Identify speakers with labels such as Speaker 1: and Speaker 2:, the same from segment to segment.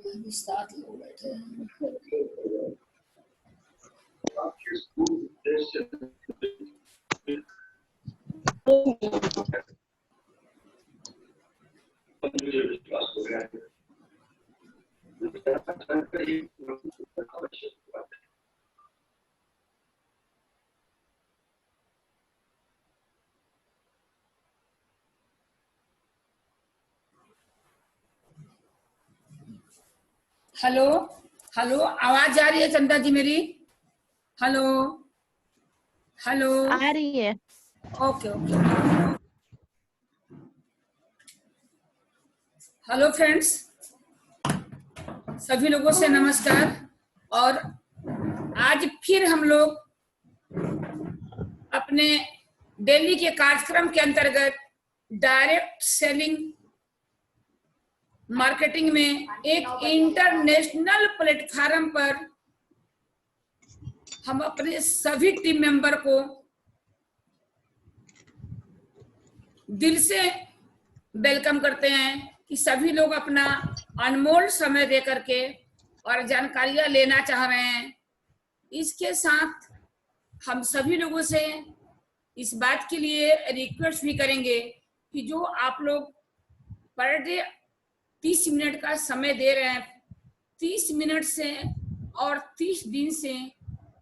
Speaker 1: साथ लोग बैठे हैं। हेलो हेलो, आवाज आ रही है चंदा जी मेरी? हेलो हेलो,
Speaker 2: आ रही है।
Speaker 1: Okay okay. हेलो फ्रेंड्स, सभी लोगों से नमस्कार। और आज फिर हम लोग अपने डेली के कार्यक्रम के अंतर्गत डायरेक्ट सेलिंग मार्केटिंग में एक इंटरनेशनल प्लेटफॉर्म पर हम अपने सभी टीम मेंबर को दिल से वेलकम करते हैं कि सभी लोग अपना अनमोल समय दे करके और जानकारियां लेना चाह रहे हैं। इसके साथ हम सभी लोगों से इस बात के लिए रिक्वेस्ट भी करेंगे कि जो आप लोग पर डे 30 मिनट का समय दे रहे हैं, 30 मिनट से और 30 दिन से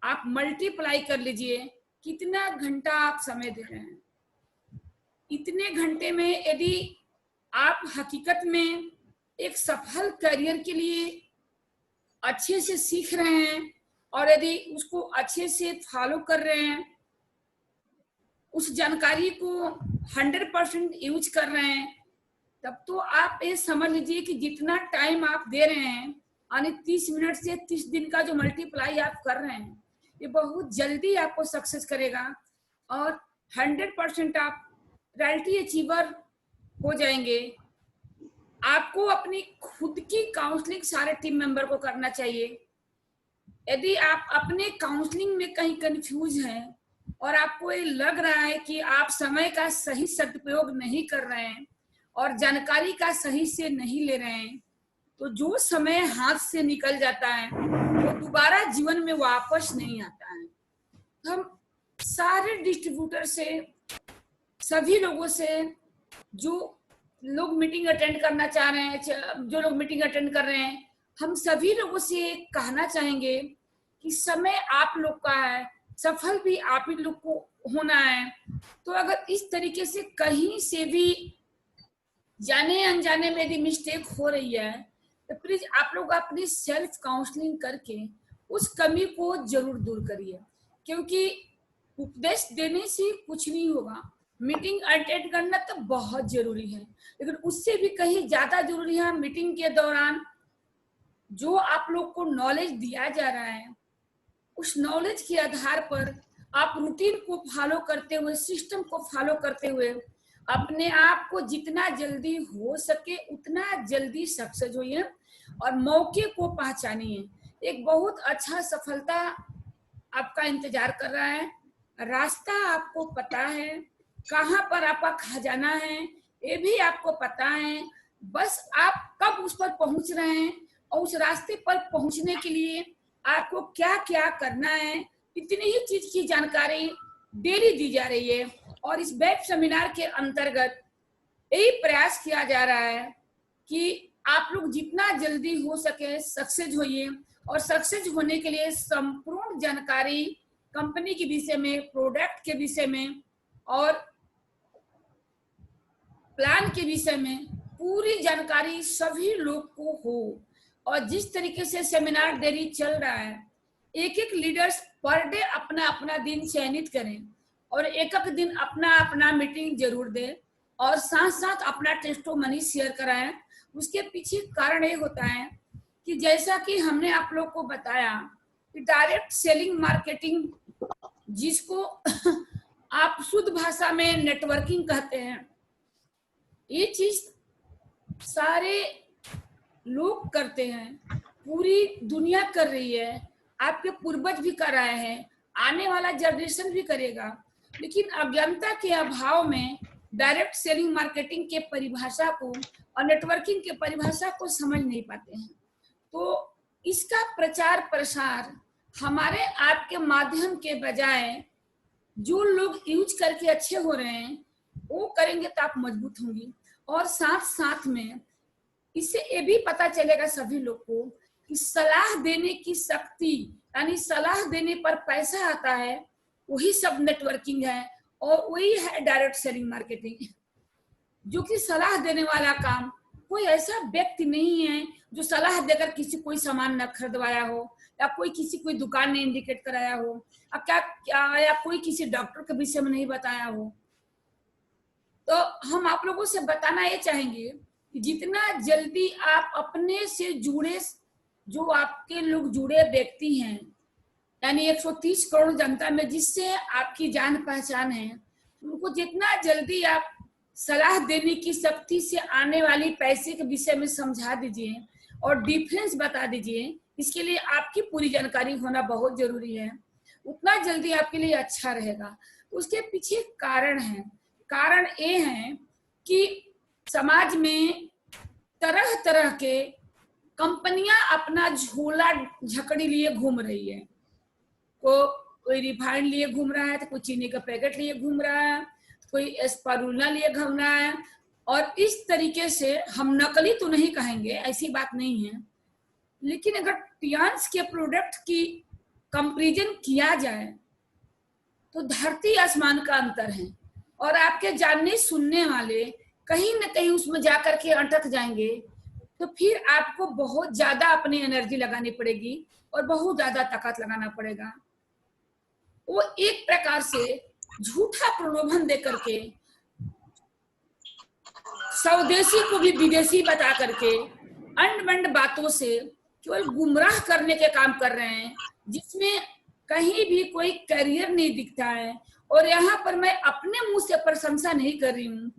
Speaker 1: आप मल्टीप्लाई कर लीजिए कितना घंटा आप समय दे रहे हैं। इतने घंटे में यदि आप हकीकत में एक सफल करियर के लिए अच्छे से सीख रहे हैं और यदि उसको अच्छे से फॉलो कर रहे हैं, उस जानकारी को 100% यूज कर रहे हैं, तब तो आप ये समझ लीजिए कि जितना टाइम आप दे रहे हैं यानी 30 मिनट से 30 दिन का जो मल्टीप्लाई आप कर रहे हैं, ये बहुत जल्दी आपको सक्सेस करेगा और 100% आप रियलिटी अचीवर हो जाएंगे। आपको अपनी खुद की काउंसलिंग सारे टीम मेंबर को करना चाहिए। यदि आप अपने काउंसलिंग में कहीं कंफ्यूज हैं और आपको ये लग रहा है कि आप समय का सही सदुपयोग नहीं कर रहे हैं और जानकारी का सही से नहीं ले रहे हैं, तो जो समय हाथ से निकल जाता है वो दोबारा जीवन में वापस नहीं आता है। हम सारे डिस्ट्रीब्यूटर से, सभी लोगों से, जो लोग मीटिंग अटेंड करना चाह रहे हैं, जो लोग मीटिंग अटेंड कर रहे हैं, हम सभी लोगों से कहना चाहेंगे कि समय आप लोग का है, सफल भी आप ही लोग को होना है। तो अगर इस तरीके से कहीं से भी जाने अनजाने में यदि मिस्टेक हो रही है तो प्लीज आप लोग अपनी सेल्फ काउंसलिंग करके उस कमी को जरूर दूर करिए, क्योंकि उपदेश देने से कुछ नहीं होगा। मीटिंग अटेंड करना तो बहुत जरूरी है, लेकिन उससे भी कहीं ज्यादा जरूरी है मीटिंग के दौरान जो आप लोग को नॉलेज दिया जा रहा है, उस नॉलेज के आधार पर आप रूटीन को फॉलो करते हुए, सिस्टम को फॉलो करते हुए अपने आप को जितना जल्दी हो सके उतना जल्दी सक्सेस होइए और मौके को पहचानिए। एक बहुत अच्छा सफलता आपका इंतजार कर रहा है, रास्ता आपको पता है, कहाँ पर आपका खजाना है ये भी आपको पता है, बस आप कब उस पर पहुंच रहे हैं और उस रास्ते पर पहुंचने के लिए आपको क्या क्या करना है, इतनी ही चीज की जानकारी डेली दी जा रही है। और इस वेब सेमिनार के अंतर्गत यही प्रयास किया जा रहा है कि आप लोग जितना जल्दी हो सके सक्सेस होइए और सक्सेस होने के लिए संपूर्ण जानकारी कंपनी के विषय में, प्रोडक्ट के विषय में और प्लान के विषय में पूरी जानकारी सभी लोग को हो। और जिस तरीके से सेमिनार डेली चल रहा है, एक एक लीडर्स पर डे अपना अपना दिन चयनित करें और एक एक दिन अपना अपना मीटिंग जरूर दें और साथ साथ अपना टेस्टोमनी शेयर कराएं। उसके पीछे कारण ये होता है कि जैसा कि हमने आप लोग को बताया कि डायरेक्ट सेलिंग मार्केटिंग, जिसको आप शुद्ध भाषा में नेटवर्किंग कहते हैं, ये चीज सारे लोग करते हैं, पूरी दुनिया कर रही है, आपके पूर्वज भी कर रहे हैं, आने वाला जनरेशन भी करेगा, लेकिन अज्ञानता के अभाव में डायरेक्ट सेलिंग मार्केटिंग के परिभाषा को और नेटवर्किंग के परिभाषा को समझ नहीं पाते हैं। तो इसका प्रचार प्रसार हमारे आपके माध्यम के बजाय जो लोग यूज करके अच्छे हो रहे हैं वो करेंगे तो आप मजबूत होंगी। और साथ साथ में इससे ये भी पता चलेगा सभी लोग को कि सलाह देने की शक्ति, यानी सलाह देने पर पैसा आता है, वही सब नेटवर्किंग है और वही है डायरेक्ट सेलिंग मार्केटिंग। जो कि सलाह देने वाला काम कोई ऐसा व्यक्ति नहीं है जो सलाह देकर किसी कोई सामान न खरीदवाया हो, या कोई किसी कोई दुकान ने इंडिकेट कराया हो, या कोई किसी डॉक्टर के विषय में नहीं बताया हो। तो हम आप लोगों से बताना ये चाहेंगे कि जितना जल्दी आप अपने से जुड़े, जो आपके लोग जुड़े व्यक्ति हैं, यानी 130 करोड़ जनता में जिससे आपकी जान पहचान है, उनको जितना जल्दी आप सलाह देने की शक्ति से आने वाली पैसे के विषय में समझा दीजिए और डिफरेंस बता दीजिए। इसके लिए आपकी पूरी जानकारी होना बहुत जरूरी है, उतना जल्दी आपके लिए अच्छा रहेगा। उसके पीछे कारण है। कारण ये है कि समाज में तरह तरह के कंपनियां अपना झोला झकड़ी लिए घूम रही है। कोई रिफाइंड लिए घूम रहा है, तो कोई चीनी का पैकेट लिए घूम रहा है, कोई स्पारुला लिए घूम रहा है। और इस तरीके से हम नकली तो नहीं कहेंगे, ऐसी बात नहीं है, लेकिन अगर टियांस के प्रोडक्ट की कंपैरिजन किया जाए तो धरती आसमान का अंतर है। और आपके जानने सुनने वाले कहीं न कहीं उसमें जाकर के अटक जाएंगे, तो फिर आपको बहुत ज्यादा अपनी एनर्जी लगानी पड़ेगी और बहुत ज्यादा ताकत लगाना पड़ेगा। वो एक प्रकार से झूठा प्रलोभन देकर के स्वदेशी को भी विदेशी बता करके अंड बंड बातों से केवल गुमराह करने के काम कर रहे हैं, जिसमें कहीं भी कोई करियर नहीं दिखता है। और यहाँ पर मैं अपने मुंह से प्रशंसा नहीं कर रही हूँ,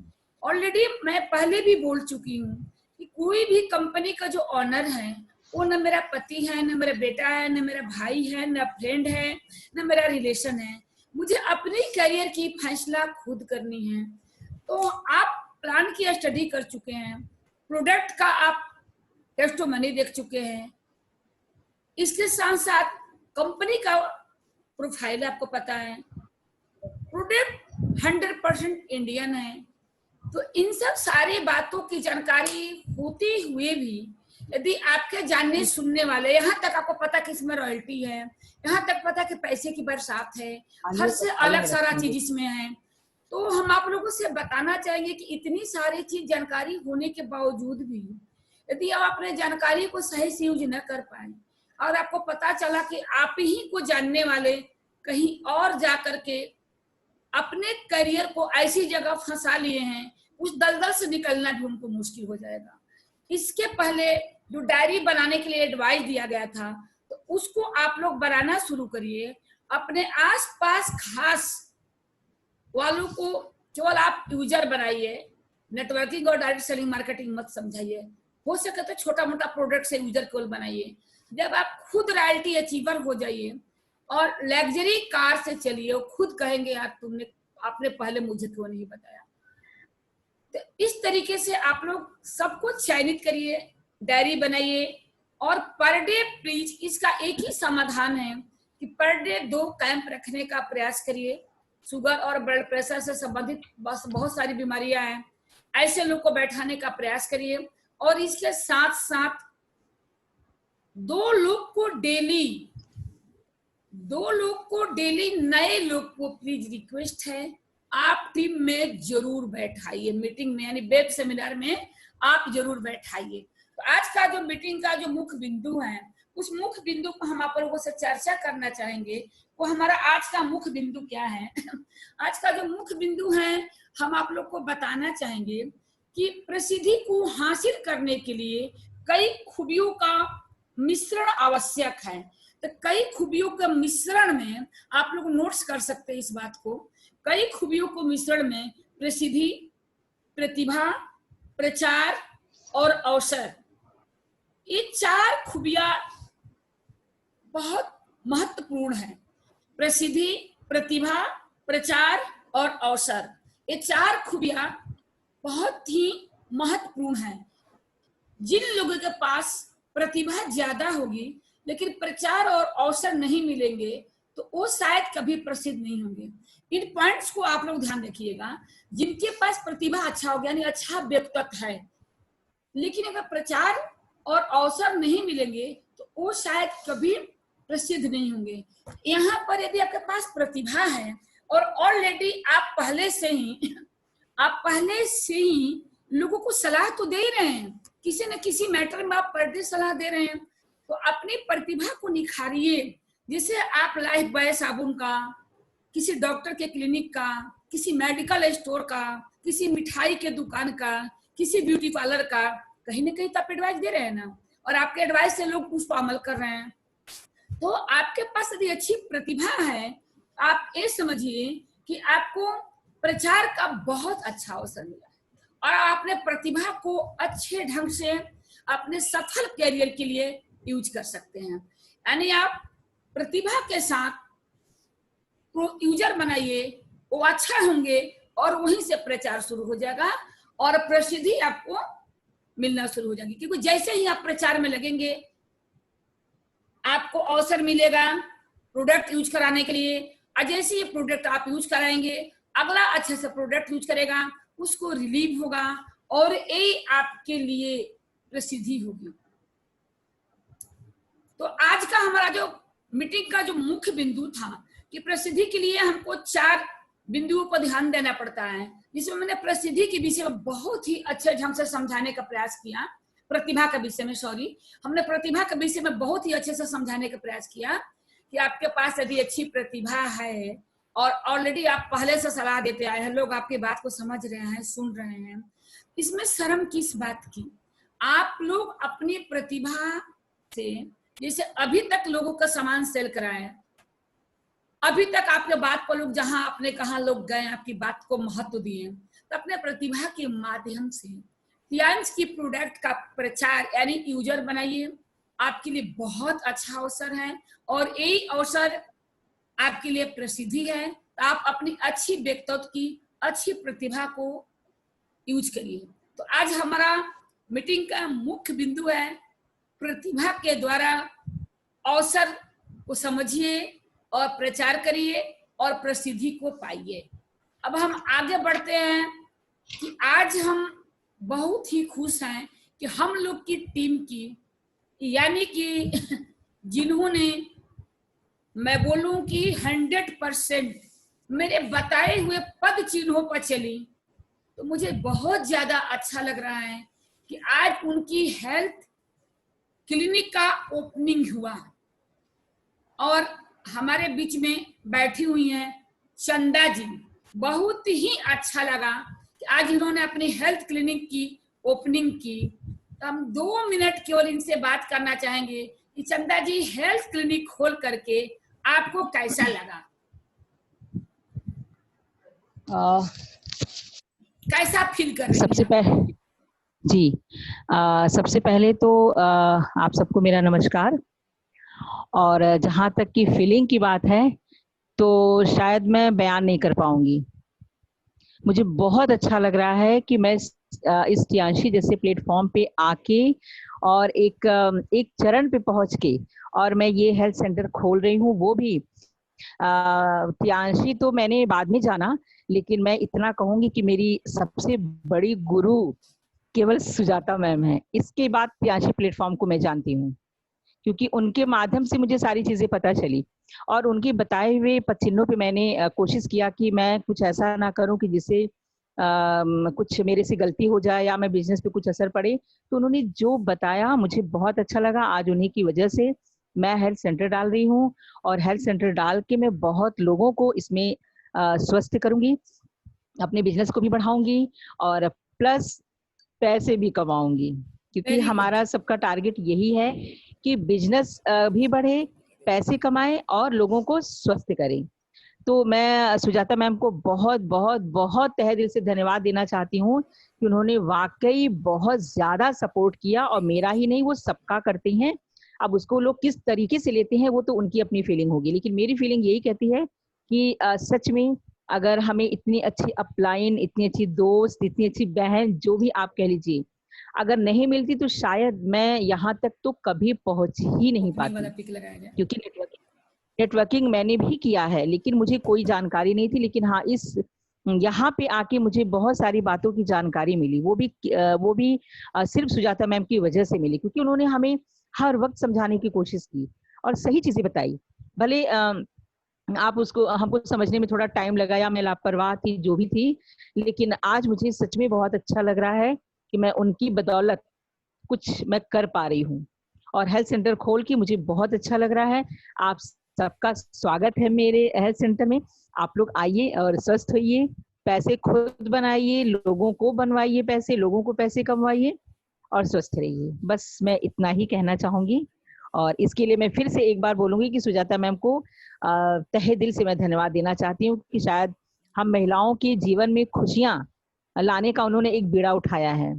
Speaker 1: ऑलरेडी मैं पहले भी बोल चुकी हूँ कि कोई भी कंपनी का जो ऑनर है वो न मेरा पति है, न मेरा बेटा है, न मेरा भाई है, न फ्रेंड है, न मेरा रिलेशन है। मुझे अपने करियर की फैसला खुद करनी है। तो आप प्लान की स्टडी कर चुके हैं, प्रोडक्ट का आप टेस्टोमनी देख चुके हैं, इसके साथ साथ कंपनी का प्रोफाइल आपको पता है, प्रोडक्ट 100% इंडियन है। तो इन सब सारी बातों की जानकारी होते हुए भी यदि आपके जानने सुनने वाले, यहाँ तक आपको पता कि इसमें रॉयल्टी है, यहाँ तक पता कि पैसे की बरसात है, हर से अलग सारा चीज इसमें है, तो हम आप लोगों से बताना चाहेंगे कि इतनी सारी चीज जानकारी होने के बावजूद भी यदि आप अपने जानकारी को सही से यूज न कर पाए और आपको पता चला कि आप ही को जानने वाले कहीं और जा करके अपने करियर को ऐसी जगह फंसा लिए हैं, उस दलदल से निकलना भी उनको मुश्किल हो जाएगा। इसके पहले जो डायरी बनाने के लिए एडवाइस दिया गया था, तो उसको आप लोग बनाना शुरू करिए। अपने आसपास खास वालों को केवल आप यूजर बनाइए, नेटवर्किंग और डायरेक्ट सेलिंग मार्केटिंग मत समझाइए। हो सके तो छोटा मोटा प्रोडक्ट से यूजर केवल बनाइए। जब आप खुद रॉयल्टी अचीवर हो जाइए और लग्जरी कार से चलिए, वो खुद कहेंगे यार आपने पहले मुझे क्यों नहीं बताया। तो इस तरीके से आप लोग सबको चयनित करिए, डायरी बनाइए और पर डे प्लीज इसका एक ही समाधान है कि पर डे 2 कैंप रखने का प्रयास करिए। शुगर और ब्लड प्रेशर से संबंधित बहुत सारी बीमारियां हैं, ऐसे लोग को बैठाने का प्रयास करिए। और इसके साथ साथ 2 लोग को डेली नए लोग को प्लीज रिक्वेस्ट है, आप टीम में जरूर बैठाइए, मीटिंग में यानी वेब सेमिनार में आप जरूर बैठाइए। तो आज का जो मीटिंग का जो मुख्य बिंदु है, उस मुख्य बिंदु को हम आप लोगों से चर्चा करना चाहेंगे। वो हमारा आज का मुख्य बिंदु क्या है? आज का जो मुख्य बिंदु है, हम आप लोग को बताना चाहेंगे कि प्रसिद्धि को हासिल करने के लिए कई खूबियों का मिश्रण आवश्यक है। तो कई खूबियों के मिश्रण में आप लोग नोट्स कर सकते हैं इस बात को। कई खूबियों को मिश्रण में प्रसिद्धि, प्रतिभा, प्रचार और अवसर, ये 4 खूबियां बहुत महत्वपूर्ण है। प्रसिद्धि, प्रतिभा, प्रचार और अवसर, ये 4 खूबियां बहुत ही महत्वपूर्ण हैं। जिन लोगों के पास प्रतिभा ज्यादा होगी लेकिन प्रचार और अवसर नहीं मिलेंगे तो वो शायद कभी प्रसिद्ध नहीं होंगे। इन पॉइंट्स को आप लोग ध्यान रखिएगा। जिनके पास प्रतिभा अच्छा हो गया, यानी अच्छा व्यक्तित्व है, लेकिन अगर प्रचार और अवसर नहीं मिलेंगे तो वो शायद कभी प्रसिद्ध नहीं होंगे। यहाँ पर यदि आपके पास प्रतिभा है और ऑलरेडी आप पहले से ही लोगों को सलाह तो दे रहे हैं, किसी न किसी मैटर में आप पर डे सलाह दे रहे हैं, तो अपनी प्रतिभा को निखारिए। जैसे आप लाइफ बॉय साबुन का, किसी डॉक्टर के क्लिनिक का, किसी मेडिकल स्टोर का, किसी मिठाई के दुकान का, किसी ब्यूटी पार्लर का, कहीं ना कहीं तो आप एडवाइस दे रहे हैं ना, और आपके एडवाइस से लोग उस पर अमल कर रहे हैं। तो आपके पास यदि अच्छी प्रतिभा है, आप ये समझिए कि आपको प्रचार का बहुत अच्छा अवसर मिला और आपने प्रतिभा को अच्छे ढंग से अपने सफल कैरियर के लिए यूज कर सकते हैं। यानी आप प्रतिभा के साथ यूजर बनाइए, वो अच्छा होंगे और वहीं से प्रचार शुरू हो जाएगा और प्रसिद्धि आपको मिलना शुरू हो जाएगी। क्योंकि जैसे ही आप प्रचार में लगेंगे आपको अवसर मिलेगा प्रोडक्ट यूज कराने के लिए, और जैसे ये प्रोडक्ट आप यूज कराएंगे अगला अच्छे से प्रोडक्ट यूज करेगा, उसको रिलीव होगा और यही आपके लिए प्रसिद्धि होगी। तो आज का हमारा जो मीटिंग का जो मुख्य बिंदु था कि प्रसिद्धि के लिए हमको 4 बिंदुओं पर ध्यान देना पड़ता है, जिसमें मैंने प्रसिद्धि के विषय में बहुत ही अच्छे ढंग से समझाने का प्रयास किया। प्रतिभा के विषय में हमने प्रतिभा के विषय में बहुत ही अच्छे से समझाने का प्रयास किया कि आपके पास यदि अच्छी प्रतिभा है और ऑलरेडी आप पहले से सलाह देते आए हैं, लोग आपकी बात को समझ रहे हैं, सुन रहे हैं, इसमें शर्म किस बात की। आप लोग अपनी प्रतिभा से, जैसे अभी तक लोगों का सामान सेल कराए, अभी तक आपके बात पर लोग जहां आपने कहा लोग गए, आपकी बात को महत्व दिए, तो अपने प्रतिभा के माध्यम से टियांश की प्रोडक्ट का प्रचार यानी यूजर बनाइए। आपके लिए बहुत अच्छा अवसर है और यही अवसर आपके लिए प्रसिद्धि है। तो आप अपनी अच्छी व्यक्तित्व की अच्छी प्रतिभा को यूज करिए। तो आज हमारा मीटिंग का मुख्य बिंदु है प्रतिभा के द्वारा अवसर को समझिए और प्रचार करिए और प्रसिद्धि को पाइए। अब हम आगे बढ़ते हैं कि आज हम बहुत ही खुश हैं कि हम लोग की टीम की, यानी कि जिन्होंने, मैं बोलूं कि 100% मेरे बताए हुए पद चिन्हों पर चली, तो मुझे बहुत ज्यादा अच्छा लग रहा है कि आज उनकी हेल्थ क्लिनिक का ओपनिंग हुआ और हमारे बीच में बैठी हुई हैं चंदा जी। बहुत ही अच्छा लगा कि आज इन्होंने अपनी हेल्थ क्लिनिक की ओपनिंग की। तो हम 2 मिनट केवल इनसे बात करना चाहेंगे कि चंदा जी, हेल्थ क्लिनिक खोल करके आपको कैसा लगा? कैसा फील कर रही हैं?
Speaker 2: सबसे पहले तो आप सबको मेरा नमस्कार। और जहाँ तक की फीलिंग की बात है तो शायद मैं बयान नहीं कर पाऊंगी। मुझे बहुत अच्छा लग रहा है कि मैं इस टियांशी जैसे प्लेटफॉर्म पे आके और एक चरण पे पहुंच के और मैं ये हेल्थ सेंटर खोल रही हूँ। वो भी टियांशी तो मैंने बाद में जाना, लेकिन मैं इतना कहूंगी कि मेरी सबसे बड़ी गुरु केवल सुजाता मैम है। इसके बाद टियांशी प्लेटफॉर्म को मैं जानती हूँ क्योंकि उनके माध्यम से मुझे सारी चीजें पता चली और उनके बताए हुए पचिन्हों पे मैंने कोशिश किया कि मैं कुछ ऐसा ना करूं कि जिससे कुछ मेरे से गलती हो जाए या मैं बिजनेस पे कुछ असर पड़े। तो उन्होंने जो बताया मुझे बहुत अच्छा लगा। आज उन्हीं की वजह से मैं हेल्थ सेंटर डाल रही हूँ और हेल्थ सेंटर डाल के मैं बहुत लोगों को इसमें स्वस्थ करूंगी, अपने बिजनेस को भी बढ़ाऊंगी और प्लस पैसे भी कमाऊंगी, क्योंकि हमारा सबका टारगेट यही है कि बिजनेस भी बढ़े, पैसे कमाए और लोगों को स्वस्थ करें। तो मैं सुजाता मैम को बहुत बहुत बहुत तहे दिल से धन्यवाद देना चाहती हूँ कि उन्होंने वाकई बहुत ज्यादा सपोर्ट किया और मेरा ही नहीं, वो सबका करती हैं। अब उसको लोग किस तरीके से लेते हैं वो तो उनकी अपनी फीलिंग होगी, लेकिन मेरी फीलिंग यही कहती है कि सच में अगर हमें इतनी अच्छी अपलाइन, इतनी अच्छी दोस्त, इतनी अच्छी बहन, जो भी आप कह लीजिए, अगर नहीं मिलती तो शायद मैं यहाँ तक तो कभी पहुंच ही नहीं पाती, क्योंकि नेटवर्किंग मैंने भी किया है लेकिन मुझे कोई जानकारी नहीं थी। लेकिन हाँ, इस यहाँ पे आके मुझे बहुत सारी बातों की जानकारी मिली, वो भी सिर्फ सुजाता मैम की वजह से मिली, क्योंकि उन्होंने हमें हर वक्त समझाने की कोशिश की और सही चीजें बताई। भले आप उसको हमको समझने में थोड़ा टाइम लगा या मैं लापरवाह थी, जो भी थी, लेकिन आज मुझे सच में बहुत अच्छा लग रहा है कि मैं उनकी बदौलत कुछ मैं कर पा रही हूँ। और हेल्थ सेंटर खोल के मुझे बहुत अच्छा लग रहा है। आप सबका स्वागत है मेरे हेल्थ सेंटर में। आप लोग आइए और स्वस्थ होइए, पैसे खुद बनाइए, लोगों को बनवाइए पैसे, लोगों को पैसे कमवाइए और स्वस्थ रहिए। बस मैं इतना ही कहना चाहूंगी। और इसके लिए मैं फिर से एक बार बोलूंगी कि सुजाता मैम को तहे दिल से मैं धन्यवाद देना चाहती हूँ कि शायद हम महिलाओं के जीवन में खुशियां लाने का उन्होंने एक बीड़ा उठाया है।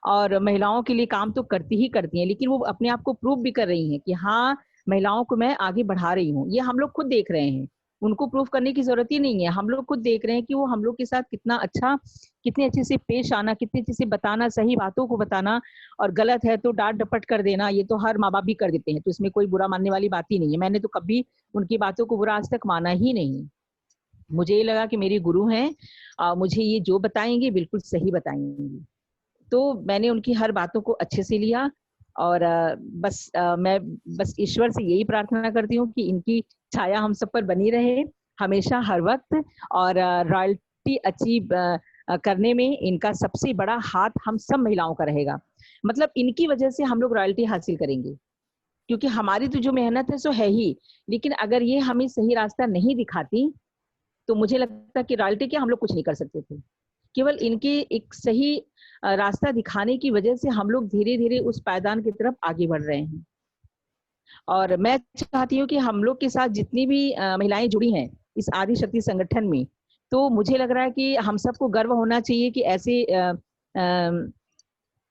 Speaker 2: और महिलाओं के लिए काम तो करती ही करती हैं, लेकिन वो अपने आप को प्रूव भी कर रही हैं कि हाँ, महिलाओं को मैं आगे बढ़ा रही हूँ। ये हम लोग खुद देख रहे हैं, उनको प्रूफ करने की जरूरत ही नहीं है। हम लोग खुद देख रहे हैं कि वो हम लोग के साथ कितने अच्छे से पेश आना, कितने अच्छे से बताना, सही बातों को बताना, और गलत है तो डांट डपट कर देना, ये तो हर माँ बाप भी कर देते हैं, तो इसमें कोई बुरा मानने वाली बात ही नहीं है। मैंने तो कभी उनकी बातों को बुरा आज तक माना ही नहीं। मुझे ये लगा कि मेरी गुरु हैं, मुझे ये जो बताएंगे बिल्कुल सही बताएंगे। तो मैंने उनकी हर बातों को अच्छे से लिया। और मैं बस ईश्वर से यही प्रार्थना करती हूँ कि इनकी छाया हम सब पर बनी रहे हमेशा, हर वक्त। और रॉयल्टी अचीव करने में इनका सबसे बड़ा हाथ हम सब महिलाओं का रहेगा। मतलब इनकी वजह से हम लोग रॉयल्टी हासिल करेंगे, क्योंकि हमारी तो जो मेहनत है सो है ही, लेकिन अगर ये हमें सही रास्ता नहीं दिखाती तो मुझे लगता कि रॉयल्टी क्या, हम लोग कुछ नहीं कर सकते थे। केवल इनके एक सही रास्ता दिखाने की वजह से हम लोग धीरे धीरे उस पायदान की तरफ आगे बढ़ रहे हैं। और मैं चाहती हूँ कि हम लोग के साथ जितनी भी महिलाएं जुड़ी हैं इस आदि शक्ति संगठन में, तो मुझे लग रहा है कि हम सबको गर्व होना चाहिए कि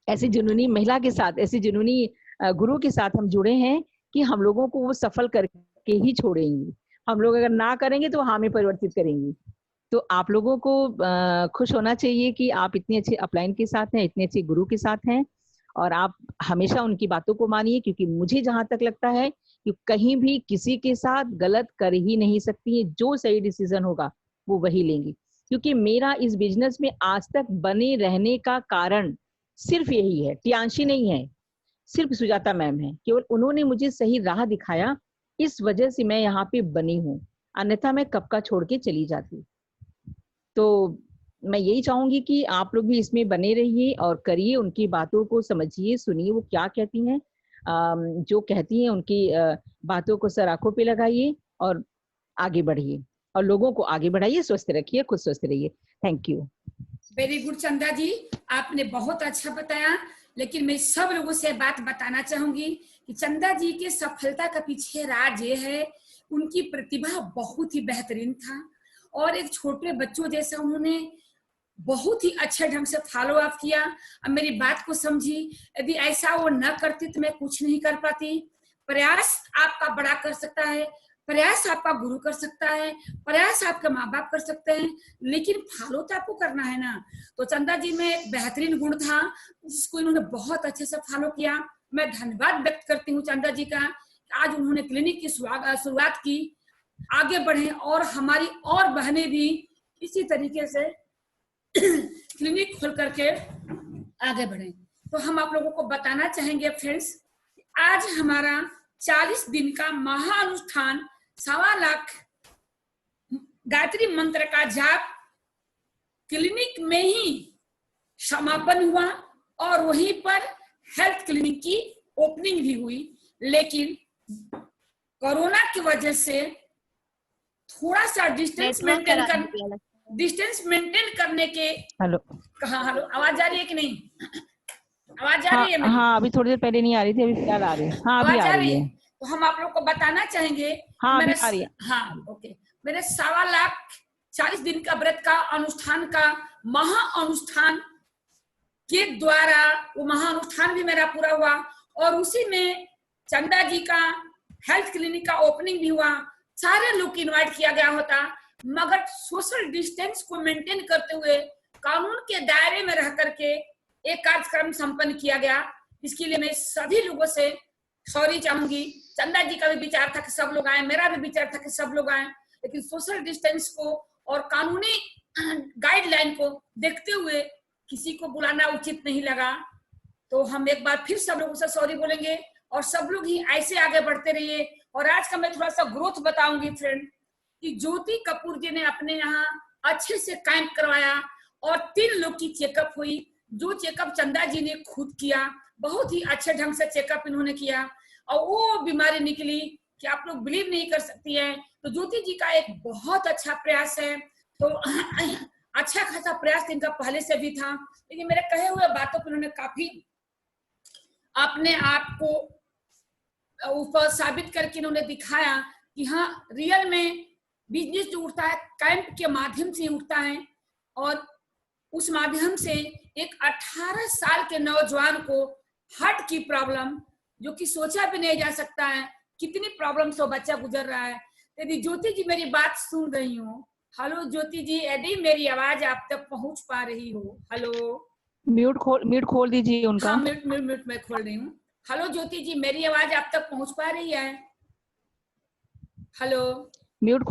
Speaker 2: ऐसे जुनूनी महिला के साथ, ऐसे जुनूनी गुरु के साथ हम जुड़े हैं कि हम लोगों को वो सफल करके ही छोड़ेंगी। हम लोग अगर ना करेंगे तो हमें परिवर्तित करेंगी। तो आप लोगों को खुश होना चाहिए कि आप इतने अच्छे अपलाइन के साथ हैं, इतने अच्छे गुरु के साथ हैं, और आप हमेशा उनकी बातों को मानिए, क्योंकि मुझे जहां तक लगता है कि कहीं भी किसी के साथ गलत कर ही नहीं सकती है। जो सही डिसीजन होगा वो वही लेंगी, क्योंकि मेरा इस बिजनेस में आज तक बने रहने का कारण सिर्फ यही है, टियांशी नहीं है, सिर्फ सुजाता मैम है। केवल उन्होंने मुझे सही राह दिखाया, इस वजह से मैं यहाँ पे बनी हूँ, अन्यथा मैं कब का छोड़ के चली जाती। तो मैं यही चाहूंगी कि आप लोग भी इसमें बने रहिए और करिए, उनकी बातों को समझिए, सुनिए वो क्या कहती हैं, जो कहती हैं उनकी बातों को सर आंखों पे लगाइए और आगे बढ़िए, और लोगों को आगे बढ़ाइए, स्वस्थ रखिए, खुद स्वस्थ रहिए। Thank you.
Speaker 1: वेरी गुड चंदा जी, आपने बहुत अच्छा बताया। लेकिन मैं सब लोगों से बात बताना चाहूंगी कि चंदा जी के सफलता का पीछे राज ये है, उनकी प्रतिभा बहुत ही बेहतरीन था, और एक छोटे बच्चों जैसा उन्होंने बहुत ही अच्छे ढंग से फॉलो अप किया। अब मेरी बात को समझी, यदि ऐसा वो न करती तो मैं कुछ नहीं कर पाती। प्रयास आपका बड़ा कर सकता है, प्रयास आपका गुरु कर सकता है, प्रयास आपके माँ बाप कर सकते हैं, लेकिन फॉलो तो आपको करना है ना। तो चंदा जी में एक बेहतरीन गुण था जिसको इन्होंने बहुत अच्छे से फॉलो किया। मैं धन्यवाद व्यक्त करती हूँ चंदा जी का, आज उन्होंने क्लिनिक की शुरुआत की, आगे बढ़े और हमारी और बहनें भी इसी तरीके से क्लिनिक खोल करके आगे बढ़े। तो हम आप लोगों को बताना चाहेंगे फ्रेंड्स, आज हमारा 40 दिन का महाअनुष्ठान 1.25 लाख गायत्री मंत्र का जाप क्लिनिक में ही समापन हुआ, और वहीं पर हेल्थ क्लिनिक की ओपनिंग भी हुई। मेकिन कोरोना की वजह से थोड़ा सा डिस्टेंस मेंटेन करने के। हेलो, आवाज आ रही है कि नहीं? आवाज आ रही है मेरी?
Speaker 2: हाँ, अभी थोड़ी देर पहले नहीं आ रही थी, अभी फिलहाल आ रही है। हाँ, अभी आ रही है।
Speaker 1: तो हम आप लोग को बताना चाहेंगे।
Speaker 2: हाँ, अभी आ रही है।
Speaker 1: हाँ, ओके। मेरे 1.25 लाख 40 दिन का व्रत का अनुष्ठान का महा अनुष्ठान के द्वारा वो महाअनुष्ठान भी मेरा पूरा हुआ, और उसी में चंदा जी का हेल्थ क्लिनिक का ओपनिंग भी हुआ। सारे लोग को इनवाइट किया गया होता, मगर सोशल डिस्टेंस को मेंटेन करते हुए, कानून के दायरे में रह करके एक कार्यक्रम संपन्न किया गया। इसके लिए मैं सभी लोगों से सॉरी चाहूंगी। चंदा जी का भी विचार था कि सब लोग आए, मेरा भी विचार था कि सब लोग आए, लेकिन सोशल डिस्टेंस को और कानूनी गाइडलाइन को देखते हुए किसी को बुलाना उचित नहीं लगा। तो हम एक बार फिर सब लोगों से सॉरी बोलेंगे और सब लोग ही ऐसे आगे बढ़ते रहिए। और आज का मैं थोड़ा सा ग्रोथ बताऊंगी फ्रेंड, कि ज्योति कपूर जी ने अपने यहाँ अच्छे से कैंप करवाया और 3 लोग की चेकअप हुई। जो चेकअप चंदा जी ने खुद किया, बहुत ही अच्छे ढंग से चेकअप इन्होंने किया और वो बीमारी निकली कि आप लोग बिलीव नहीं कर सकती हैं। तो ज्योति जी का एक बहुत अच्छा प्रयास है। तो अच्छा खासा प्रयास इनका पहले से भी था, लेकिन मेरे कहे हुए बातों पर उन्होंने काफी अपने आप को ऊपर साबित करके इन्होंने दिखाया कि हाँ, रियल में बिजनेस जो उठता है कैंप के माध्यम से उठता है। और उस माध्यम से एक 18 साल के नौजवान को हार्ट की प्रॉब्लम, जो कि सोचा भी नहीं जा सकता है कितनी प्रॉब्लम से बच्चा गुजर रहा है। यदि ज्योति जी मेरी बात सुन रही हो, हेलो ज्योति जी, यदि मेरी आवाज आप तक पहुंच पा रही हो, हेलो,
Speaker 2: म्यूट खोल दीजिए उनका।
Speaker 1: हाँ, म्यूट मैं खोल रही हूँ। हेलो ज्योति जी, मेरी आवाज आप तक पहुंच पा रही है? हेलो,
Speaker 2: म्यूट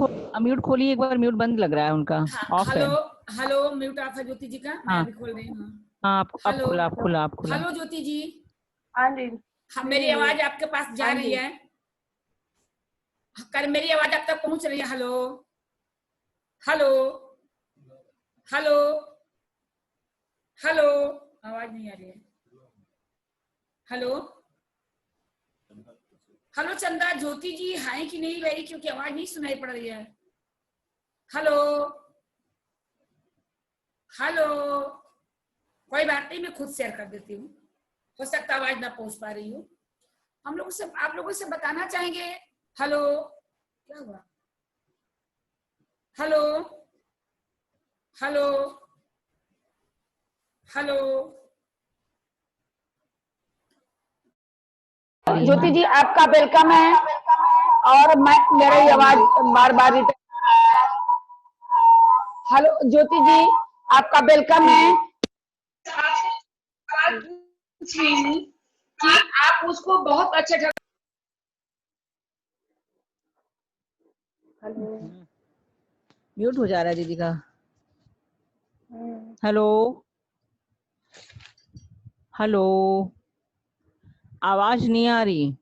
Speaker 2: खोलिए एक बार, म्यूट बंद लग रहा है उनका,
Speaker 1: हाँ,
Speaker 2: ऑफ है।
Speaker 1: हेलो, म्यूट ऑफ है ज्योति जी का, मैं
Speaker 2: हाँ
Speaker 1: अभी खोल रही हूँ।
Speaker 2: हाँ, अब
Speaker 1: हेलो,
Speaker 2: खुला।
Speaker 1: हेलो ज्योति जी,
Speaker 3: हाँ जी,
Speaker 1: हाँ, मेरी आवाज आपके पास जा रही है? कर मेरी आवाज आप तक पहुंच रही है? हेलो, हेलो, हेलो, हेलो, आवाज नहीं आ रही है। हेलो, हेलो चंदा, ज्योति जी है कि नहीं रही, क्योंकि आवाज नहीं सुनाई पड़ रही है। हेलो, हेलो, कोई बात नहीं, मैं खुद शेयर कर देती हूँ, हो सकता आवाज ना पहुंच पा रही हो। हम लोग से, आप लोगों से बताना चाहेंगे। हेलो, क्या हुआ? हेलो, हेलो, हेलो,
Speaker 3: ज्योति जी आपका वेलकम है। और मैं मेरी आवाज बार बार हेलो ज्योति जी आपका वेलकम है। कि आप उसको बहुत अच्छे ढंग। हेलो,
Speaker 2: म्यूट हो जा रहा है दीदी का। हेलो, हेलो, आवाज नहीं आ रही।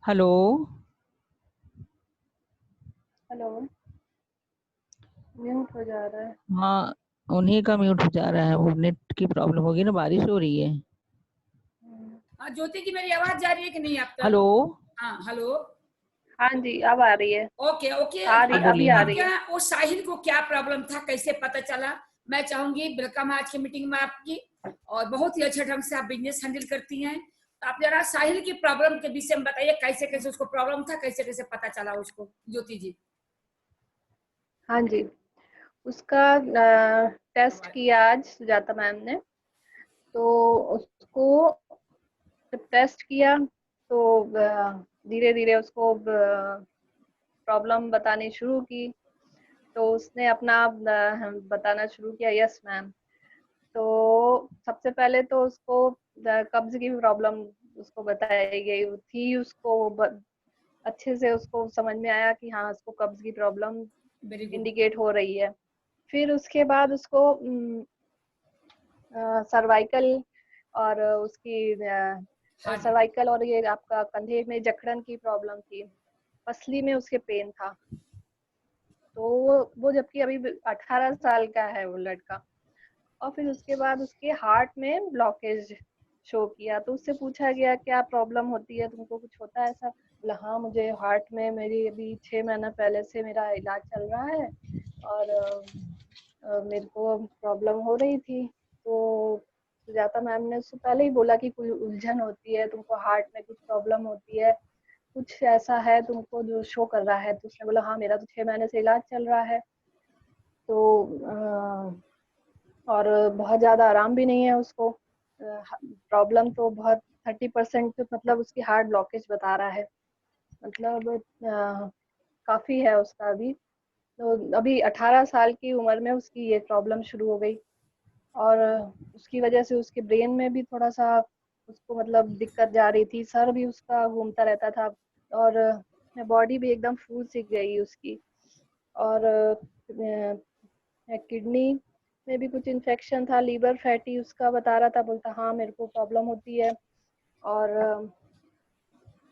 Speaker 2: हेलो,
Speaker 3: हेलो, म्यूट हो जा रहा है।
Speaker 2: हाँ, उन्हीं का म्यूट हो जा रहा है, वो नेट की प्रॉब्लम होगी ना, बारिश हो रही है।
Speaker 1: हाँ ज्योति जी, मेरी आवाज जा रही है कि नहीं आप तक?
Speaker 2: हेलो,
Speaker 1: हाँ, हेलो,
Speaker 3: हाँ जी अब आ रही है।
Speaker 1: Okay okay.
Speaker 3: आ रही, अभी आ रही है।
Speaker 1: क्या वो साहिल को क्या प्रॉब्लम था, कैसे पता चला? मैं चाहूंगी वेलकम आज की मीटिंग में आपकी, और बहुत ही अच्छे ढंग से आप बिजनेस हैंडल करती हैं। तो आप जरा साहिल की प्रॉब्लम के विषय में बताइए, कैसे कैसे उसको प्रॉब्लम था, कैसे कैसे पता चला उसको, ज्योति जी।
Speaker 3: हाँ जी, उसका टेस्ट किया आज सुजाता मैम ने। तो उसको जब टेस्ट किया तो धीरे धीरे उसको प्रॉब्लम बतानी शुरू की। तो उसने अपना बताना शुरू किया, यस मैम। तो सबसे पहले तो उसको कब्ज की प्रॉब्लम उसको बताई गई थी। उसको अच्छे से उसको समझ में आया कि हाँ उसको कब्ज की प्रॉब्लम इंडिकेट हो रही है। फिर उसके बाद उसको सर्वाइकल और उसकी सर्वाइकल और ये आपका कंधे में जकड़न की प्रॉब्लम थी, पसली में उसके पेन था। तो वो जबकि अभी 18 साल का है वो लड़का। और फिर उसके बाद उसके हार्ट में ब्लॉकेज शो किया। तो उससे पूछा गया क्या प्रॉब्लम होती है, तुमको कुछ होता है ऐसा? बोला हाँ मुझे हार्ट में मेरी अभी 6 महीना पहले से मेरा इलाज चल रहा है और मेरे को प्रॉब्लम हो रही थी। तो सुजाता मैम ने उससे पहले ही बोला कि कोई उलझन होती है, तुमको हार्ट में कुछ प्रॉब्लम होती है, कुछ ऐसा है तुमको जो शो कर रहा है। तो उसने बोला हाँ मेरा तो 6 महीने से इलाज चल रहा है। तो और बहुत ज़्यादा आराम भी नहीं है उसको। प्रॉब्लम तो बहुत 30% मतलब उसकी हार्ट ब्लॉकेज बता रहा है। मतलब काफ़ी है उसका अभी। तो अभी 18 साल की उम्र में उसकी ये प्रॉब्लम शुरू हो गई, और उसकी वजह से उसके ब्रेन में भी थोड़ा सा उसको मतलब दिक्कत जा रही थी, सर भी उसका घूमता रहता था, और बॉडी भी एकदम फूल सी गई उसकी, और किडनी में भी कुछ इन्फेक्शन था, लीवर फैटी उसका बता रहा था, बोलता हाँ मेरे को प्रॉब्लम होती है, और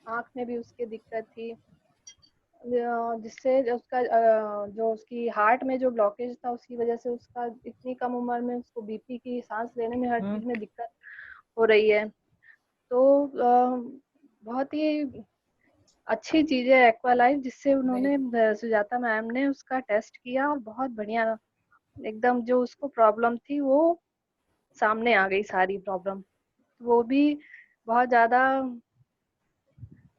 Speaker 3: आँख में भी उसके दिक्कत थी, जिससे उसका जो उसकी हार्ट में जो ब्लॉकेज था उसकी वजह से उसका इतनी कम उम्र में उसको बीपी की, सांस लेने में, हर चीज में दिक्कत हो रही है। तो बहुत ही अच्छी चीज है एक्वा लाइफ, जिससे उन्होंने सुजाता मैम ने उसका टेस्ट किया, और बहुत बढ़िया एकदम जो उसको प्रॉब्लम थी वो सामने आ गई सारी प्रॉब्लम। वो भी बहुत ज्यादा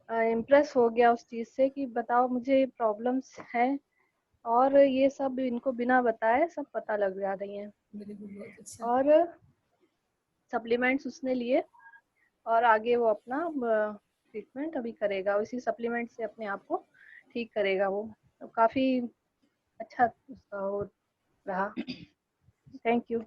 Speaker 3: इम्प्रेस हो गया उस चीज से कि बताओ मुझे प्रॉब्लम्स हैं, और ये सब इनको बिना बताए सब पता लग जा रही हैं।
Speaker 1: बहुत अच्छा।
Speaker 3: और सप्लीमेंट्स उसने लिए, और आगे वो अपना ट्रीटमेंट अभी करेगा, उसी सप्लीमेंट से अपने आप को ठीक करेगा वो। तो काफी अच्छा उसका वो रहा। Thank you.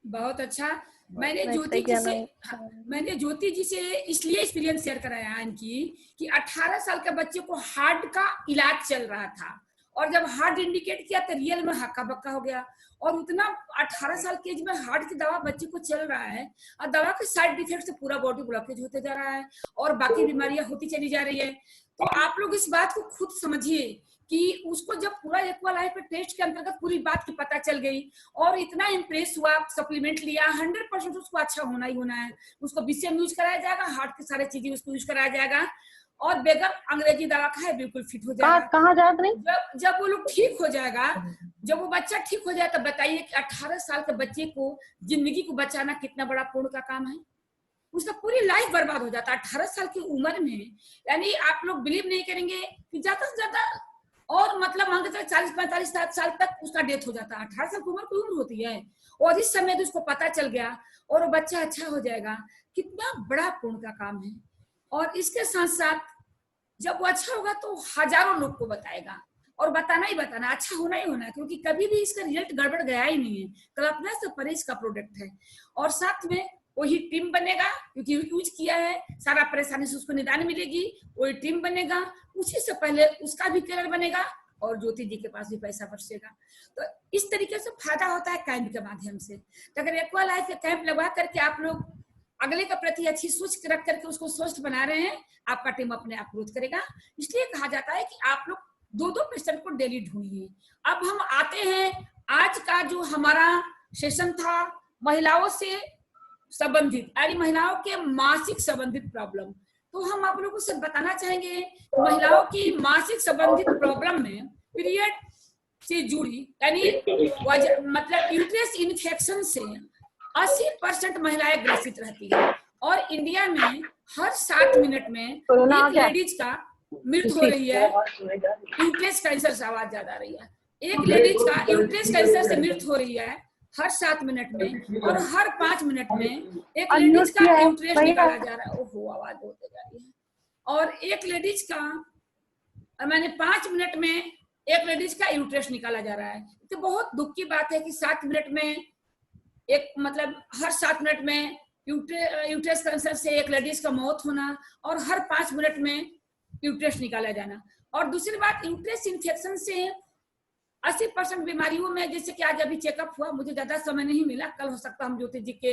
Speaker 1: बहुत अच्छा। मैंने
Speaker 3: मैं
Speaker 1: ज्योति
Speaker 3: इतना
Speaker 1: जी
Speaker 3: ही
Speaker 1: से
Speaker 3: कहना
Speaker 1: मैंने ज्योति जी से इसलिए एक्सपीरियंस शेयर कराया इनकी कि 18 साल के बच्चे को हार्ट का इलाज चल रहा था, और जब हार्ट इंडिकेट किया तो रियल में हक्का बक्का हो गया। और उतना 18 साल की एज में हार्ट की दवा बच्चे को चल रहा है, और दवा के साइड इफेक्ट से पूरा बॉडी ब्लॉकेज होते जा रहा है, और बाकी बीमारियां होती चली जा रही है। तो आप लोग इस बात को खुद समझिए कि उसको जब पूरा एक्वा लाइफ टेस्ट के अंतर्गत पूरी बात की पता चल गई, और इतना इम्प्रेस हुआ, सप्लीमेंट लिया, 100% उसको अच्छा होना ही होना है। उसको बीसीएम यूज कराया जाएगा, हार्ट की सारी चीजें उसको यूज कराया जाएगा, और बगैर अंग्रेजी दवा खाए बिल्कुल फिट हो जाएगा।
Speaker 3: कहाँ जा रही?
Speaker 1: जब वो लोग ठीक हो जाएगा, जब वो बच्चा ठीक हो जाए, तो बताइए कि 18 साल के बच्चे को जिंदगी को बचाना कितना बड़ा पुण्य का काम है। उसका पूरी लाइफ बर्बाद हो जाता है 18 साल की उम्र में। यानी आप लोग बिलीव नहीं करेंगे कि ज्यादा से ज्यादा और मतलब मान के 40-45 साल तक उसका डेथ हो जाता है। 18 साल की उम्र कोई उम्र होती है, और इस समय तो उसको पता चल गया और वो बच्चा अच्छा हो जाएगा, कितना बड़ा पुण्य का काम है। और इसके साथ साथ जब वो अच्छा होगा तो हजारों लोग को बताएगा, और बताना ही बताना, अच्छा होना ही होना है, क्योंकि कभी भी इसका रिजल्ट गड़बड़ गया ही नहीं है। कल्पना से परे इसका प्रोडक्ट है। और साथ में वही टीम बनेगा, क्योंकि यूज किया है, सारा परेशानी से उसको निदान मिलेगी, वही टीम बनेगा, उसी से पहले उसका भी कलर बनेगा, और ज्योति जी के पास भी पैसा बरसेगा। तो इस तरीके से फायदा होता है कैंप के माध्यम से। तो अगर एक्वा लाइफ के कैंप लगवा करके आप लोग अगले के प्रति अच्छी सोच रख करके उसको स्वस्थ बना रहे हैं, आपका टीम अपने आप ग्रोथ करेगा। इसलिए कहा जाता है कि आप लोग 2-2 पेशेंट को डेली ढूंढिए। अब हम आते हैं, आज का जो हमारा सेशन था महिलाओं से संबंधित, यानी महिलाओं के मासिक संबंधित प्रॉब्लम। तो हम आप लोगों से बताना चाहेंगे, महिलाओं की मासिक संबंधित प्रॉब्लम में पीरियड से जुड़ी, यानी मतलब यूट्रस इन्फेक्शन से 80% महिलाएं ग्रसित रहती है, और इंडिया में हर 7 मिनट में एक लेडीज का मृत्यु हो रही है। यूट्रस कैंसर से आवाज ज्यादा आ रही है। एक लेडीज का यूट्रस कैंसर से मृत्यु हो रही है हर 7 मिनट में, और हर 5 मिनट में एक लेडीज का यूट्रस निकाला जा रहा है। ओहो, आवाज होते जा रही है। और एक लेडीज का, मैंने 5 मिनट में एक लेडीज का यूट्रस निकाला जा रहा है। तो बहुत दुख की बात है कि 7 मिनट में एक, मतलब हर 7 मिनट में यूट्रस कैंसर से एक लेडीज का मौत होना, और हर 5 मिनट में यूट्रस निकाला जाना। और दूसरी बात, यूट्रस इन्फेक्शन से 80% बीमारियों में, जैसे कि आज अभी चेकअप हुआ, मुझे ज्यादा समय नहीं मिला, कल हो सकता हम ज्योति जी के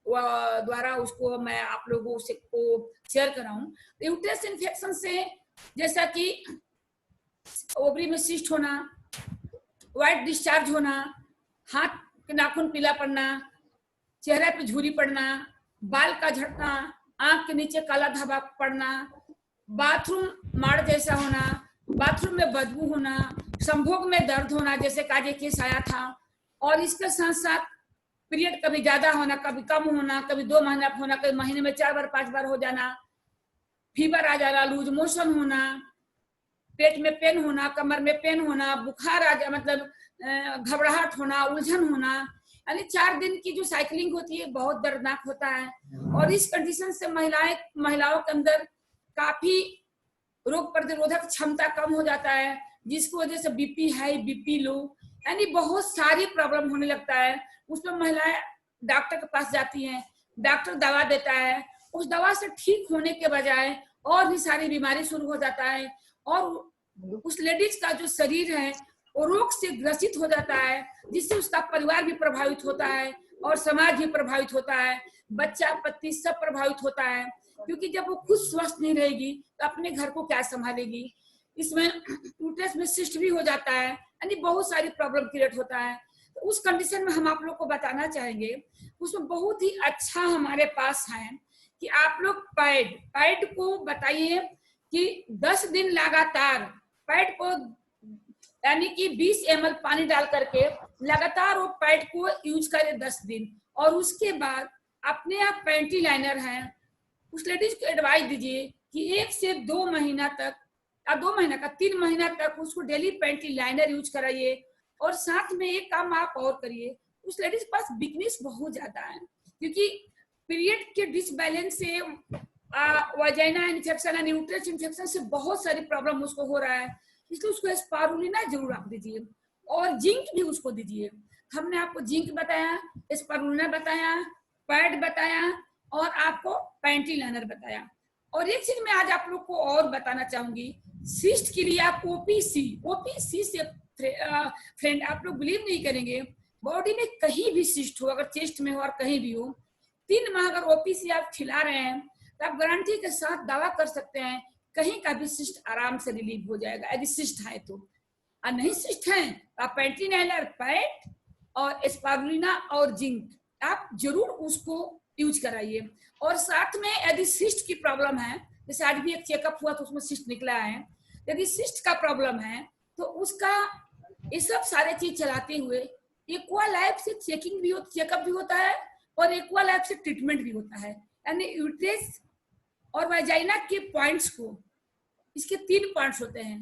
Speaker 1: द्वारा उसको मैं आप लोगों से को शेयर कराऊं। यूट्रस इन्फेक्शन से जैसा कि ओवरी में सिस्ट होना, व्हाइट डिस्चार्ज होना, हाथ के नाखून पीला पड़ना, चेहरे पे झुर्री पड़ना, बाल का झड़ना, आंख के नीचे काला धब्बा पड़ना, बाथरूम माड़ जैसा होना, बाथरूम में बदबू होना, संभोग में दर्द होना, जैसे काजे केस आया था। और इसके साथ साथ पीरियड कभी ज्यादा होना, कभी कम होना, कभी 2 महीना होना, कभी महीने में 4 बार 5 बार हो जाना, फीवर आ जाना, लूज मोशन होना, पेट में पेन होना, कमर में पेन होना, बुखार आ जा, मतलब घबराहट होना, उलझन होना, यानी 4 दिन की जो साइकिलिंग होती है बहुत दर्दनाक होता है। और इस कंडीशन से महिलाओं के अंदर काफी रोग प्रतिरोधक क्षमता कम हो जाता है, जिसकी वजह से बीपी हाई, बीपी लो, यानी बहुत सारी प्रॉब्लम होने लगता है। उसमें महिलाएं डॉक्टर के पास जाती हैं, डॉक्टर दवा देता है, उस दवा से ठीक होने के बजाय और भी सारी बीमारी शुरू हो जाता है, और उस लेडीज का जो शरीर है वो रोग से ग्रसित हो जाता है, जिससे उसका परिवार भी प्रभावित होता है और समाज भी प्रभावित होता है, बच्चा पति सब प्रभावित होता है, क्योंकि जब वो खुद स्वस्थ नहीं रहेगी तो अपने घर को क्या संभालेगी। इसमें यूट्रस में सिस्ट भी हो जाता है, यानी बहुत सारी प्रॉब्लम क्रिएट होता है। तो उस कंडीशन में हम आप लोग को बताना चाहेंगे, उसमें बहुत ही अच्छा हमारे पास है कि आप लोग पैड को बताइए कि 10 दिन लगातार पैड को, यानी कि 20 ml पानी डाल करके लगातार वो पैड को यूज करें 10 दिन, और उसके बाद अपने आप पैंटी लाइनर है उस लेडीज को एडवाइस दीजिए कि 1 से 2 महीना तक, या 2 महीना का 3 महीना तक उसको डेली पैंटी लाइनर यूज कराइए। और साथ में एक काम आप और करिए, उस लेडीज के पास वीकनेस बहुत ज्यादा है, क्योंकि पीरियड के डिसबैलेंस से vagina infection and uterus infection से बहुत सारी प्रॉब्लम उसको हो रहा है, इसलिए उसको स्पारुलिना जरूर आप दीजिए, और जिंक भी उसको दीजिए। हमने आपको जिंक बताया, स्पारुलिना बताया, पैड बताया, और आपको पैंटी लाइनर बताया। और एक चीज मैं आज आप लोग को और बताना चाहूंगी, सिस्ट के लिए आप ओपीसी से फ्रेंड आप लोग बिलीव नहीं करेंगे, बॉडी में कहीं भी सिस्ट हो, अगर चेस्ट में हो और कहीं भी हो, 3 माह अगर ओपीसी आप खिला रहे हैं तो आप गारंटी के साथ दावा कर सकते हैं कहीं का भी सिस्ट आराम से रिलीव हो जाएगा, यदि सिस्ट है तो। और नहीं सिस्ट है तो आप पैंटी लाइनर, पैड और स्पारुलिना और जिंक आप जरूर उसको यूज कराइए। और साथ में यदि सिस्ट की प्रॉब्लम है, जैसे आज भी एक चेकअप हुआ तो उसमें सिस्ट निकला है, यदि सिस्ट का प्रॉब्लम है तो उसका ये सब सारे चीज चलाते हुए एक्वा लाइफ से चेकिंग भी चेकअप भी होता है, और एक्वा लाइफ से ट्रीटमेंट भी होता है। यानी यूट्रस और वाजाइना के पॉइंट्स को, इसके 3 पॉइंट्स होते हैं,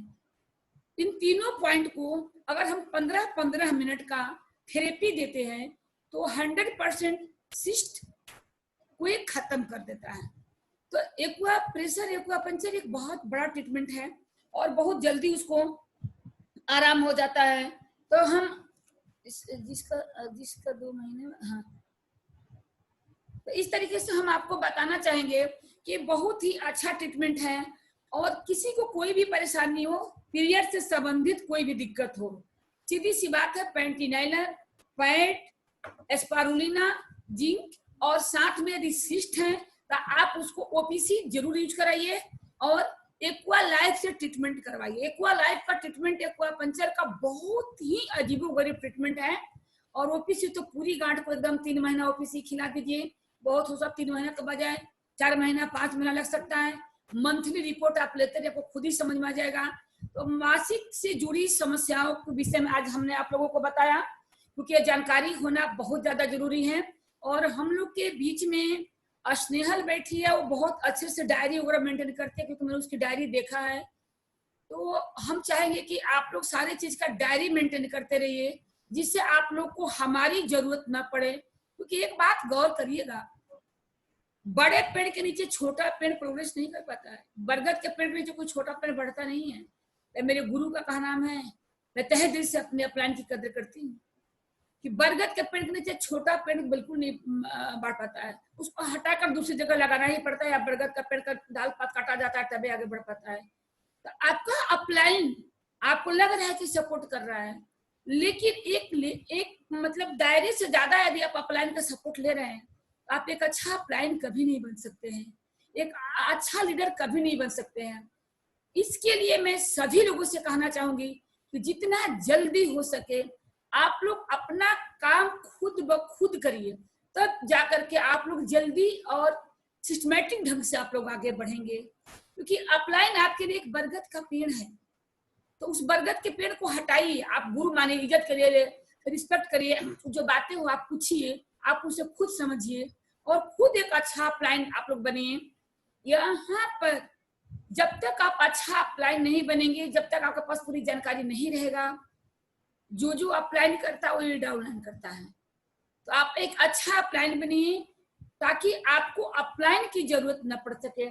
Speaker 1: इन तीनों पॉइंट को अगर हम 15-15 मिनट का थेरेपी देते हैं तो 100% सिस्ट को ये खत्म कर देता है। तो एक्वा प्रेशर, एक्वा पंचर एक बहुत बड़ा ट्रीटमेंट है और बहुत जल्दी उसको आराम हो जाता है। तो हम जिसका 2 महीने में, हाँ, तो इस तरीके से हम आपको बताना चाहेंगे कि बहुत ही अच्छा ट्रीटमेंट है। और किसी को कोई भी परेशानी हो, पीरियड से संबंधित कोई भी दिक्कत हो, सीधी सी बात है, पैंटी लाइनर, पैड, स्पारुलिना, जिंक, और साथ में यदि सिस्ट है तो आप उसको ओपीसी जरूर यूज कराइए, और एक्वा लाइफ से ट्रीटमेंट करवाइए। एक्वा लाइफ का ट्रीटमेंट एक्वा पंचर का बहुत ही अजीबोगरीब ट्रीटमेंट है। और ओपीसी तो पूरी गांठ को एकदम 3 महीना ओपीसी खिला दीजिए, बहुत हो सब 3 महीना के बजाय 4 महीना 5 महीना लग सकता है। मंथली रिपोर्ट आप लेते रहिए, आपको खुद ही समझ में आ जाएगा। तो मासिक से जुड़ी समस्याओं के विषय में आज हमने आप लोगों को बताया, क्योंकि ये जानकारी होना बहुत ज्यादा जरूरी है। और हम लोग के बीच में स्नेहल बैठी है, वो बहुत अच्छे से डायरी वगैरह मेंटेन करते हैं, क्योंकि मैंने उसकी डायरी देखा है। तो हम चाहेंगे कि आप लोग सारी चीज का डायरी मेंटेन करते रहिए, जिससे आप लोग को हमारी जरूरत ना पड़े। क्योंकि एक बात गौर करिएगा, बड़े पेड़ के नीचे छोटा पेड़ प्रोग्रेस नहीं कर पाता है, बरगद के पेड़ के नीचे कोई छोटा पेड़ बढ़ता नहीं है। मेरे गुरु का कहा नाम है, मैं तहे दिल से अपने अपलाइन की कदर करती हूँ, कि बरगद के पेड़ के नीचे छोटा पेड़ बिल्कुल नहीं बढ़ पाता है, उसको हटाकर दूसरी जगह लगाना ही पड़ता है, या बरगद का पेड़ का डाल पात काटा जाता है तभी आगे बढ़ पाता है। तो आपका अपलाइन आपको लग रहा है कि सपोर्ट कर रहा है, लेकिन एक मतलब दायरे से ज्यादा यदि आप अपलाइन का सपोर्ट ले रहे हैं, आप एक अच्छा अपलाइन कभी नहीं बन सकते हैं, एक अच्छा लीडर कभी नहीं बन सकते हैं। इसके लिए मैं सभी लोगों से कहना चाहूंगी कि जितना जल्दी हो सके आप लोग अपना काम खुद ब खुद करिए, तब जाकर के आप लोग जल्दी और सिस्टमैटिक ढंग से आप लोग आगे बढ़ेंगे। क्योंकि अपलाइन आपके लिए एक बरगद का पेड़ है, तो उस बरगद के पेड़ को हटाइए, आप गुरु माने, इज्जत करिए, रिस्पेक्ट करिए, जो बातें हो आप पूछिए, आप उसे खुद समझिए, और खुद एक अच्छा अपलाइन आप लोग बनिए। यहाँ पर जब तक आप अच्छा अपलाइन नहीं बनेंगे, जब तक आपके पास पूरी जानकारी नहीं रहेगा, जो अपलाइन करता है वो डाउनलाइन करता है। तो आप एक अच्छा अपलाइन बनिए ताकि आपको अपलाइन की जरूरत न पड़ सके।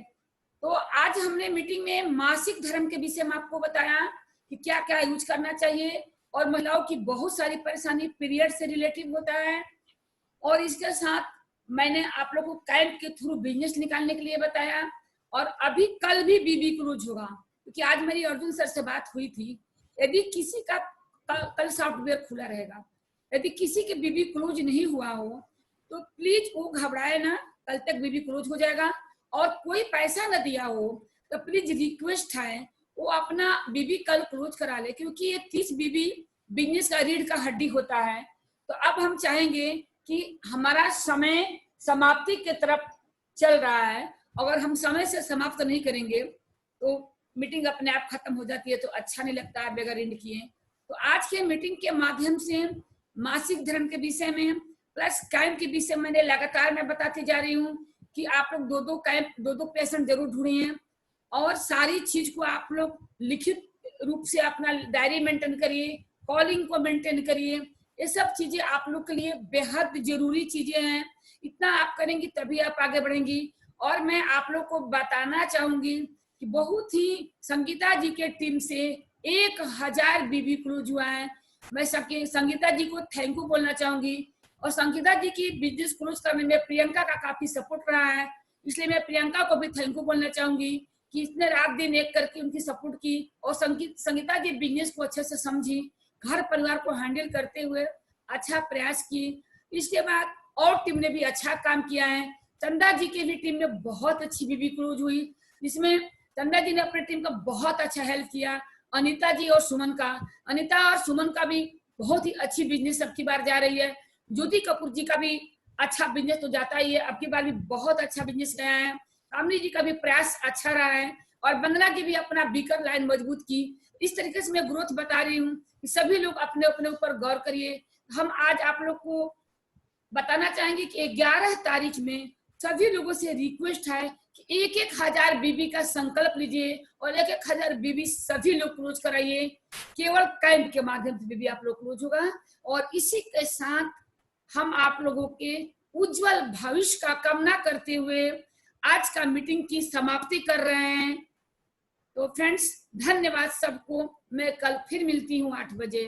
Speaker 1: तो आज हमने मीटिंग में मासिक धर्म के विषय में आपको बताया कि क्या क्या यूज करना चाहिए। और महिलाओं की बहुत सारी परेशानी पीरियड से रिलेटिव होता है। और इसके साथ मैंने आप लोगों को कैंप के थ्रू बिजनेस निकालने के लिए बताया। और अभी कल भी बीबी क्रूज होगा, क्योंकि आज मेरी अर्जुन सर से बात हुई थी। यदि किसी का कल सॉफ्टवेयर खुला रहेगा, यदि किसी के बीबी क्रूज नहीं हुआ हो तो प्लीज वो घबराए ना, कल तक बीबी क्रूज हो जाएगा। और कोई पैसा न दिया हो तो प्लीज रिक्वेस्ट है वो अपना बीबी कल क्लोज करा ले, क्योंकि ये 30 बीबी बिजनेस का रीढ़ का हड्डी होता है। तो अब हम चाहेंगे कि हमारा समय समाप्ति की तरफ चल रहा है, अगर हम समय से समाप्त नहीं करेंगे तो मीटिंग अपने आप खत्म हो जाती है, तो अच्छा नहीं लगता है बगैर एंड किए। तो आज के मीटिंग के माध्यम से मासिक धर्म के विषय में प्लस कैंप के विषय में मैंने लगातार मैं बताती जा रही हूँ कि आप लोग दो पेशेंट जरूर ढूंढिए, और सारी चीज को आप लोग लिखित रूप से अपना डायरी मेंटेन करिए, कॉलिंग को मेंटेन करिए। ये सब चीजें आप लोग के लिए बेहद जरूरी चीजें हैं। इतना आप करेंगी तभी आप आगे बढ़ेंगी। और मैं आप लोग को बताना चाहूंगी कि बहुत ही संगीता जी के टीम से 1000 बीबी क्रूज हुआ है। मैं संगीता जी को थैंक यू बोलना चाहूंगी। और संगीता जी की बिजनेस क्रूज करने में प्रियंका का काफी सपोर्ट रहा है, इसलिए मैं प्रियंका को भी थैंक यू बोलना चाहूंगी कि इसने रात दिन एक करके उनकी सपोर्ट की। और संगीता जी बिजनेस को अच्छे से समझी, घर परिवार को हैंडल करते हुए अच्छा प्रयास की। इसके बाद और टीम ने भी अच्छा काम किया है। चंदा जी की भी टीम में बहुत अच्छी बीबी क्रूज हुई, जिसमें चंदा जी ने अपनी टीम का बहुत अच्छा हेल्प किया। अनिता जी और सुमन का, अनिता और सुमन का भी बहुत ही अच्छी बिजनेस अब की बार जा रही है। ज्योति कपूर जी का भी अच्छा बिजनेस तो जाता ही है, अब की बार भी बहुत अच्छा बिजनेस गया है। कामनी जी का भी प्रयास अच्छा रहा है, और वंदना की भी अपना बीकर लाइन मजबूत की। इस तरीके से मैं ग्रोथ बता रही हूँ कि सभी लोग अपने अपने ऊपर गौर करिए। हम आज आप लोग को बताना चाहेंगे कि 11 तारीख में सभी लोगों से रिक्वेस्ट है कि 1000 बीबी का संकल्प लीजिए और 1000 बीबी सभी लोग क्लोज कराइए। केवल कैंप के माध्यम से बीबी आप लोग क्लोज होगा। और इसी के साथ हम आप लोगों के उज्जवल भविष्य का कामना करते हुए आज का मीटिंग की समाप्ति कर रहे हैं। तो फ्रेंड्स, धन्यवाद सबको। मैं कल फिर मिलती हूँ 8 बजे।